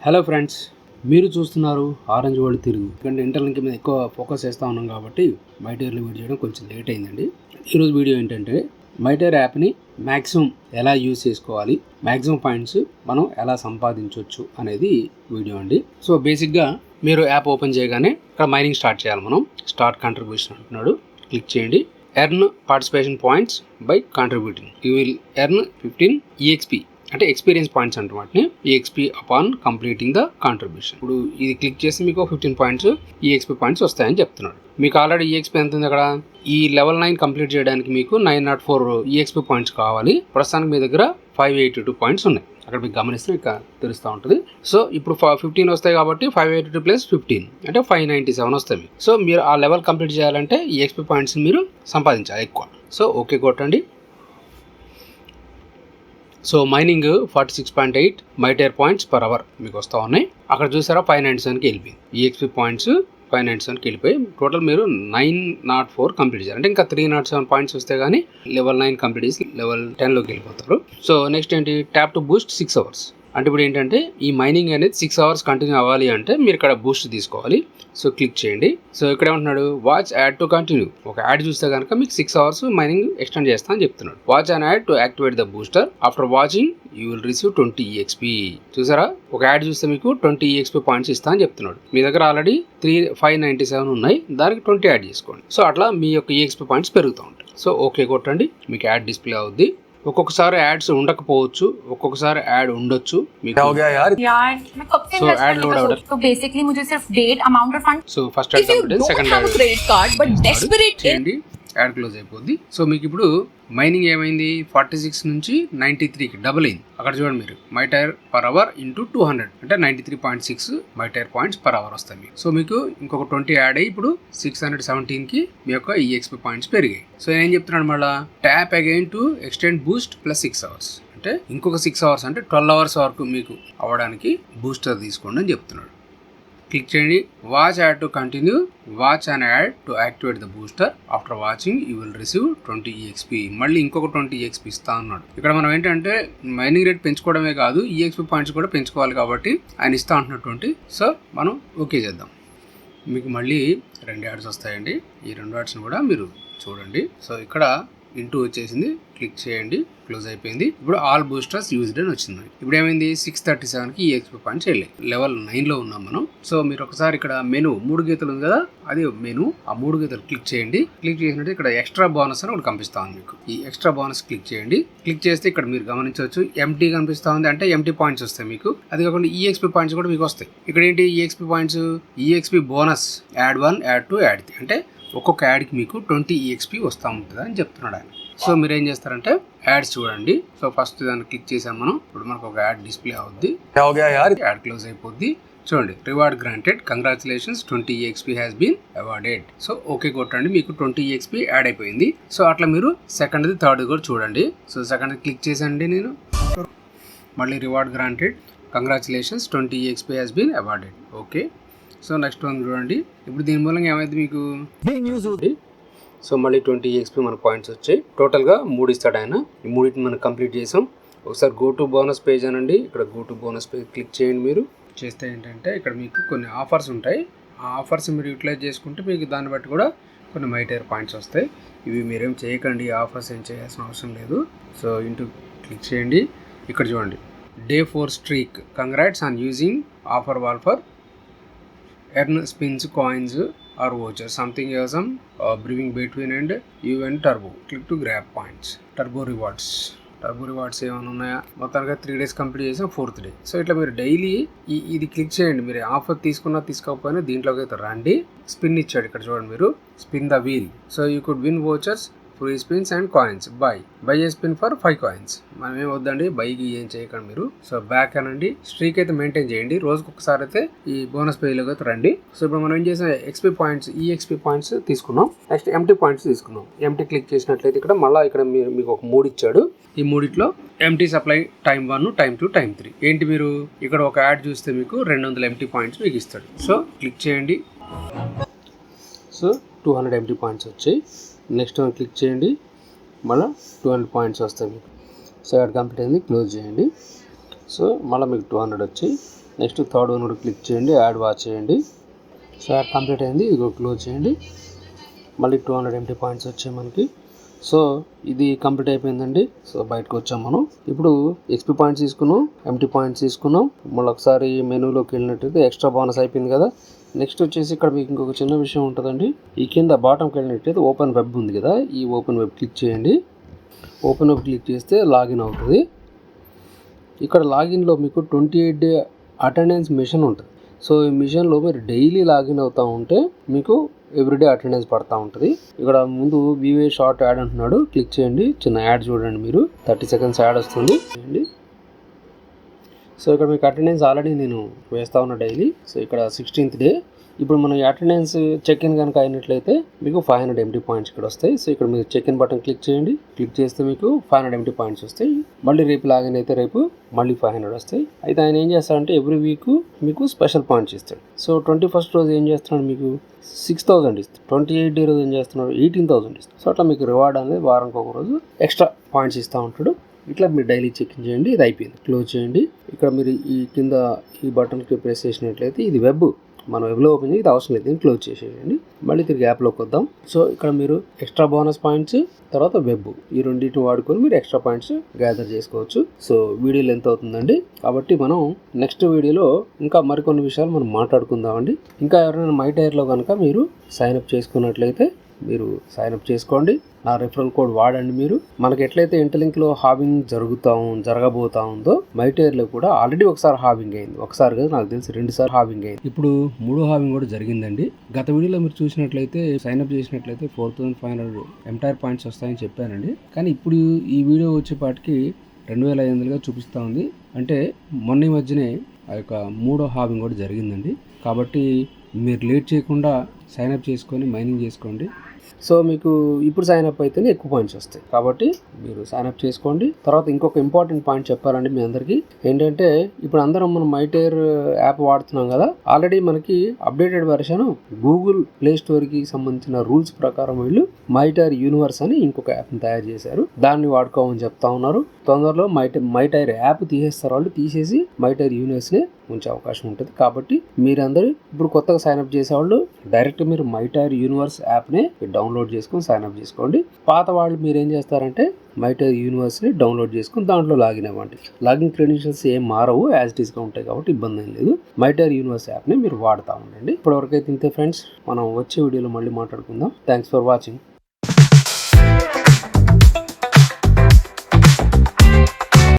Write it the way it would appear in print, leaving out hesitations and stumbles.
Hello friends, మీరు చూస్తున్నారు orange world తిరుగు. ఎందుకంటే ఇంటర్లింక్ మీద ఎక్కువ ఫోకస్ చేస్తూ ఉన్నాం కాబట్టి మైటైర్లో వీడియో చేయడం కొంచెం లేట్ అయిందండి. ఈరోజు వీడియో ఏంటంటే మైటైర్ యాప్ని మ్యాక్సిమం ఎలా యూజ్ చేసుకోవాలి, మ్యాక్సిమం పాయింట్స్ మనం ఎలా సంపాదించవచ్చు అనేది వీడియో అండి. సో బేసిక్గా మీరు యాప్ ఓపెన్ చేయగానే ఇక్కడ మైనింగ్ స్టార్ట్ చేయాలి. మనం స్టార్ట్ కాంట్రిబ్యూషన్ అంటున్నాడు, క్లిక్ చేయండి. Earn participation points by contributing. You will earn 15 EXP అంటే ఎక్స్పీరియన్స్ పాయింట్స్ అంటే వాటిని EXP upon completing the contribution. ఇప్పుడు ఇది క్లిక్ చేసి మీకు 15 పాయింట్స్ EXP పాయింట్స్ వస్తాయని చెప్తున్నాడు. మీకు ఆల్రెడీ EXP ఎంత ఉంది అక్కడ? ఈ లెవెల్ 9 కంప్లీట్ చేయడానికి మీకు 904 EXP పాయింట్స్ కావాలి. ప్రస్తుతానికి మీ దగ్గర 582 పాయింట్స్ ఉన్నాయి. అక్కడ మీకు గమనిస్తే మీకు తెలుస్తూ ఉంటుంది. సో ఇప్పుడు 15 వస్తాయి కాబట్టి 582 ప్లస్ 15 అంటే 597 వస్తాయి మీకు. సో మీరు ఆ లెవెల్ కంప్లీట్ చేయాలంటే EXP పాయింట్స్ మీరు సంపాదించాలి ఎక్కువ. సో ఓకే కొట్టండి. సో మైనింగ్ 46.8 మైటైర్ పాయింట్స్ పర్ అవర్ మీకు వస్తూ ఉన్నాయి. అక్కడ చూసారా 597కి వెళ్ళిపోయింది. EXP పాయింట్స్ 597కి వెళ్ళిపోయి టోటల్ మీరు 904 కంప్లీట్ చేయాలి. అంటే ఇంకా 307 పాయింట్స్ వస్తే కానీ లెవెల్ 9 కంప్లీట్ చేసి లెవెల్ 10లోకి వెళ్ళిపోతారు. సో నెక్స్ట్ ఏంటి, ట్యాప్ టు బూస్ట్ 6 అవర్స్. అంటే ఇప్పుడు ఏంటంటే ఈ మైనింగ్ అనేది 6 అవర్స్ కంటిన్యూ అవ్వాలి అంటే మీరు ఇక్కడ బూస్ట్ తీసుకోవాలి. సో క్లిక్ చేయండి. సో ఇక్కడ ఏమంటున్నాడు, వాచ్ యాడ్ టు కంటిన్యూ. ఒక యాడ్ చూస్తే కనుక మీకు 6 అవర్స్ మైనింగ్ ఎక్స్టెండ్ చేస్తా అని చెప్తున్నాడు. Watch and add to activate the booster. After watching you will receive 20 EXP. చూసారా, ఒక యాడ్ చూస్తే మీకు 20 EXP పాయింట్స్ ఇస్తా అని చెప్తున్నాడు. మీ దగ్గర ఆల్రెడీ 597 ఉన్నాయి, దానికి 20 యాడ్ చేసుకోండి. సో అట్లా మీ యొక్క EXP పాయింట్స్ పెరుగుతూ ఉంటాయి. సో ఓకే కొట్టండి, మీకు యాడ్ డిస్ప్లే అవుద్ది. ఒక్కొక్కసారి యాడ్స్ ఉండకపోవచ్చు, ఒక్కొక్కసారి యాడ్ ఉండొచ్చు మీకు. సో యాడ్ లోడ్ అవ్వడం. तो बेसिकली मुझे सिर्फ डेट अमाउंट और fund. So first add complete, second add credit card but desperate చేయండి, యాడ్ క్లోజ్ అయిపోద్ది. సో మీకు ఇప్పుడు మైనింగ్ ఏమైంది, 46 నుంచి 93కి డబుల్ అయింది. అక్కడ చూడండి మీరు, మైటైర్ పర్ అవర్ ఇంటూ 200 అంటే 93.6 మైటైర్ పాయింట్స్ పర్ అవర్ వస్తాయి మీకు. సో మీకు ఇంకొక 20 యాడ్ అయ్యి ఇప్పుడు 617కి మీ యొక్క EXP పాయింట్స్ పెరిగాయి. సో ఏం చెప్తున్నాడు మళ్ళీ, tap again to extend Boost plus 6 hours. అంటే ఇంకొక 6 అవర్స్ అంటే 12 అవర్స్ వరకు మీకు అవ్వడానికి బూస్టర్ తీసుకోండి అని చెప్తున్నాడు. క్లిక్ చేయండి. Watch add to continue, watch and add to activate the booster. After watching you will receive 20 EXP. మళ్ళీ ఇంకొక 20 EXP ఇస్తా అన్నాడు. ఇక్కడ మనం ఏంటంటే మైనింగ్ రేట్ పెంచుకోవడమే కాదు, EXP పాయింట్స్ కూడా పెంచుకోవాలి కాబట్టి ఆయన ఇస్తా అంటున్నటువంటి. సో మనం ఓకే చేద్దాం. మీకు మళ్ళీ 2 యాడ్స్ వస్తాయండి. ఈ 2 యాడ్స్ని కూడా మీరు చూడండి. సో ఇక్కడ ఇంటూ వచ్చేసింది, క్లిక్ చేయండి, క్లోజ్ అయిపోయింది. ఇప్పుడు ఆల్ బూస్టర్స్ యూజ్డ్ అని వచ్చింది. ఇప్పుడు ఏమైంది, 637కి EXP పాయింట్స్ వెళ్ళాయి. లెవెల్ 9లో ఉన్నాం మనం. సో మీరు ఒకసారి ఇక్కడ మెనూ 3 గీతలు ఉంది కదా, అది మెనూ. ఆ 3 గీతలు క్లిక్ చేయండి. క్లిక్ చేసినట్టు ఇక్కడ ఎక్స్ట్రా బోనస్ అని ఒకటి కనిపిస్తా ఉంది మీకు. ఈ ఎక్స్ట్రా బోనస్ క్లిక్ చేయండి. క్లిక్ చేస్తే ఇక్కడ మీరు గమనించవచ్చు ఎంటీ కనిపిస్తా ఉంది, అంటే ఎంటీ పాయింట్స్ వస్తాయి మీకు. అది కాకుండా EXP పాయింట్స్ కూడా మీకు వస్తాయి. ఇక్కడ ఏంటి EXP points, EXP bonus add 1, add 2, add 3 అంటే ఒక్కొక్క యాడ్కి మీకు 20 EXP వస్తూ ఉంటుంది అని చెప్తున్నాడు ఆయన. సో మీరు ఏం చేస్తారంటే యాడ్స్ చూడండి. సో ఫస్ట్ దాన్ని క్లిక్ చేసాం మనం. ఇప్పుడు మనకు ఒక యాడ్ డిస్ప్లే అవుద్ది, యాడ్ క్లోజ్ అయిపోద్ది. చూడండి, reward granted, congratulations 20 EXP has been awarded. So okay కొట్టండి, మీకు 20 EXP యాడ్ అయిపోయింది. సో అట్లా మీరు సెకండ్ది, థర్డ్ కూడా చూడండి. సో సెకండ్ క్లిక్ చేసండి నేను. మళ్ళీ reward granted, congratulations 20 EXP has been awarded. Okay. So next one చూడండి. ఇప్పుడు దీని మూలంగా ఏమైంది మీకు, సో మళ్ళీ 20 EXP మన పాయింట్స్ వచ్చాయి. టోటల్గా 3 ఇస్తాడు ఆయన. ఈ 3 మనం కంప్లీట్ చేసాం. ఒకసారి గో టు బోనస్ పేజ్ అనండి. ఇక్కడ go to bonus page click చేయండి. మీరు చేస్తే ఏంటంటే ఇక్కడ మీకు కొన్ని ఆఫర్స్ ఉంటాయి. ఆ ఆఫర్స్ మీరు యూటిలైజ్ చేసుకుంటే మీకు దాన్ని బట్టి కూడా కొన్ని మైటైర్ పాయింట్స్ వస్తాయి. ఇవి మీరేం చేయకండి, ఆఫర్స్ ఏం చేయాల్సిన అవసరం లేదు. సో ఇంటూ క్లిక్ చేయండి. ఇక్కడ చూడండి, day 4 streak, congrats on using offer wall for earn spins coins or voucher, something awesome, brewing between and you and turbo. Click to grab points. Turbo rewards ఏమైనా ఉన్నాయా, మొత్తానికి 3 days కంప్లీట్ చేసాం, 4th day. So ఇట్లా మీరు daily ఇది click చేయండి. మీరు offer తీసుకున్నా తీసుకోకపోయినా దీంట్లోకి అయితే రండి. స్పిన్ ఇచ్చాడు ఇక్కడ చూడండి మీరు, spin the wheel. So you could win vouchers, free spins and coins. Buy a spin for 5 coins. మనం ఏం వద్దండి, బైకి ఏం చేయకండి మీరు. సో బ్యాక్ అనండి, స్ట్రీక్ అయితే మెయింటైన్ చేయండి. రోజుకి ఒకసారి అయితే ఈ బోనస్ పేజ్లోకి అయితే రండి. సో ఇప్పుడు మనం ఏం చేసాం, EXP పాయింట్స్ తీసుకున్నాం. నెక్స్ట్ ఎంటీ పాయింట్స్ తీసుకున్నాం. ఎంటీ క్లిక్ చేసినట్లయితే ఇక్కడ మళ్ళీ ఇక్కడ మీకు ఒక 3 ఇచ్చాడు. ఈ 3లో MT supply time 1, time 2, time 3. ఏంటి మీరు ఇక్కడ ఒక యాడ్ చూస్తే మీకు 200 ఎంటీ పాయింట్స్ మీకు ఇస్తాడు. సో క్లిక్ చేయండి. సో 200 ఎంటీ పాయింట్స్ వచ్చాయి. నెక్స్ట్ క్లిక్ చేయండి, మళ్ళీ 200 పాయింట్స్ వస్తాయి మీకు. సో యాడ్ కంప్లీట్ అయింది, క్లోజ్ చేయండి. సో మళ్ళీ మీకు 200 వచ్చి నెక్స్ట్ థర్డ్ వన్ కూడా క్లిక్ చేయండి, యాడ్ వాచ్ చేయండి. సో యాడ్ కంప్లీట్ అయింది, ఇది క్లోజ్ చేయండి. మళ్ళీ 200 ఎంటీ పాయింట్స్ వచ్చాయి మనకి. సో ఇది కంప్లీట్ అయిపోయిందండి. సో బయటకు వచ్చాం మనం. ఇప్పుడు ఎక్స్పీ పాయింట్స్ తీసుకున్నాం, ఎంటీ పాయింట్స్ తీసుకున్నాం. మళ్ళీ ఒకసారి మెనూలోకి వెళ్ళినట్టయితే ఎక్స్ట్రా బోనస్ అయిపోయింది కదా. నెక్స్ట్ వచ్చేసి ఇక్కడ మీకు ఇంకొక చిన్న విషయం ఉంటుందండి. ఈ కింద బాటంకి వెళ్ళినట్టయితే ఓపెన్ వెబ్ ఉంది కదా, ఈ ఓపెన్ వెబ్ క్లిక్ చేయండి. ఓపెన్ వెబ్ క్లిక్ చేస్తే లాగిన్ అవుతుంది. ఇక్కడ లాగిన్లో మీకు 28 డే అటెండెన్స్ మిషన్ ఉంటుంది. సో ఈ మిషన్లో మీరు డైలీ లాగిన్ అవుతూ ఉంటే మీకు ఎవ్రీడే అటెండెన్స్ పడుతూ ఉంటుంది. ఇక్కడ ముందు వివే షార్ట్ యాడ్ అంటున్నాడు, క్లిక్ చేయండి. చిన్న యాడ్ చూడండి మీరు, 30 సెకండ్స్ యాడ్ వస్తుంది. చేయండి. సో ఇక్కడ మీకు అటెండెన్స్ ఆల్రెడీ నేను వేస్తూ ఉన్నా డైలీ. సో ఇక్కడ 16th డే. ఇప్పుడు మన అటెండెన్స్ చెక్ ఇన్ కనుక అయినట్లయితే మీకు 500 ఎంటీ పాయింట్స్ ఇక్కడ వస్తాయి. సో ఇక్కడ మీరు చెక్ ఇన్ బటన్ క్లిక్ చేయండి. క్లిక్ చేస్తే మీకు 500 ఎంటీ పాయింట్స్ వస్తాయి. మళ్ళీ రేపు లాగిన్ అయితే రేపు మళ్ళీ 500 వస్తాయి. అయితే ఆయన ఏం చేస్తాడంటే ఎవ్రీ వీక్ మీకు స్పెషల్ పాయింట్స్ ఇస్తాడు. సో 21st రోజు ఏం చేస్తున్నాడు, మీకు 6000 ఇస్తాడు. 28 డే రోజు ఏం చేస్తున్నాడు, 18000 ఇస్తాడు. సో అట్లా మీకు రివార్డ్ అనేది వారానికి ఒక రోజు ఎక్స్ట్రా పాయింట్స్ ఇస్తూ ఉంటాడు. ఇట్లా మీరు డైలీ చెక్ ఇన్ చేయండి. ఇది అయిపోయింది, క్లోజ్ చేయండి. ఇక్కడ మీరు ఈ కింద ఈ బటన్కి ప్రెస్ చేసినట్లయితే ఇది వెబ్, మనం వెబ్లో ఓపెన్ చేసి ఇది అవసరం లేదు, దీన్ని క్లోజ్ చేసేయండి. మళ్ళీ తిరిగి యాప్లోకి వద్దాం. సో ఇక్కడ మీరు ఎక్స్ట్రా బోనస్ పాయింట్స్ తర్వాత వెబ్ ఈ రెండింటిని వాడుకొని మీరు ఎక్స్ట్రా పాయింట్స్ గ్యాదర్ చేసుకోవచ్చు. సో వీడియో లెంత్ అవుతుందండి, కాబట్టి మనం నెక్స్ట్ వీడియోలో ఇంకా మరికొన్ని విషయాలు మనం మాట్లాడుకుందామండి. ఇంకా ఎవరైనా మై టైర్లో కనుక మీరు సైన్అప్ చేసుకున్నట్లయితే మీరు సైన్అప్ చేసుకోండి. నా రెఫరల్ కోడ్ వాడండి. మీరు మనకి ఎట్లయితే ఇంటర్లింక్లో హావింగ్ జరగబోతా ఉందో మైటైర్లో కూడా ఆల్రెడీ ఒకసారి హావింగ్ అయింది. ఒకసారి కదా, నాకు తెలిసి 2 సార్లు హావింగ్ అయింది. ఇప్పుడు 3వ హావింగ్ కూడా జరిగిందండి. గత వీడియోలో మీరు చూసినట్లయితే సైన్అప్ చేసినట్లయితే 4500 ఎంటైర్ పాయింట్స్ వస్తాయని చెప్పానండి. కానీ ఇప్పుడు ఈ వీడియో వచ్చేపాటికి 2500గా చూపిస్తూ ఉంది. అంటే మొన్న మధ్యనే ఆ యొక్క 3వ హావింగ్ కూడా జరిగిందండి. కాబట్టి మీరు లేట్ చేయకుండా సైన్అప్ చేసుకొని మైనింగ్ చేసుకోండి. సో మీకు ఇప్పుడు సైన్అప్ అయితేనే ఎక్కువ పాయింట్స్ వస్తాయి, కాబట్టి మీరు సైన్అప్ చేసుకోండి. తర్వాత ఇంకొక ఇంపార్టెంట్ పాయింట్ చెప్పాలండి మీ అందరికీ, ఏంటంటే ఇప్పుడు అందరం మనం మైటైర్ యాప్ వాడుతున్నాం కదా. ఆల్రెడీ మనకి అప్డేటెడ్ వెర్షన్ గూగుల్ ప్లే స్టోర్కి సంబంధించిన రూల్స్ ప్రకారం వీళ్ళు మైటైర్ యూనివర్స్ అని ఇంకొక యాప్ని తయారు చేశారు. దాన్ని వాడుకోమని చెప్తా ఉన్నారు. తొందరలో మైటైర్ యాప్ తీసేస్తారు వాళ్ళు, తీసేసి మైటైర్ యూనివర్స్ని ఉంచే అవకాశం ఉంటుంది. కాబట్టి మీరందరూ ఇప్పుడు కొత్తగా సైన్అప్ చేసేవాళ్ళు డైరెక్ట్ మీరు మైటైర్ యూనివర్స్ యాప్ని డౌన్లోడ్ చేసుకొని సైన్అప్ చేసుకోండి. పాత వాళ్ళు మీరు ఏం చేస్తారంటే మైటైర్ యూనివర్స్ని డౌన్లోడ్ చేసుకుని దాంట్లో లాగిన్ అవ్వండి. లాగిన్ క్రెడెన్షియల్స్ ఏం మారవు, యాజ్ ఇట్ ఈస్గా ఉంటాయి, కాబట్టి ఇబ్బంది ఏం లేదు. మైటైర్ యూనివర్స్ యాప్ని మీరు వాడుతూ ఉండండి. ఇప్పటివరకైతే ఇంతే ఫ్రెండ్స్, మనం వచ్చే వీడియోలో మళ్ళీ మాట్లాడుకుందాం. Thanks for watching.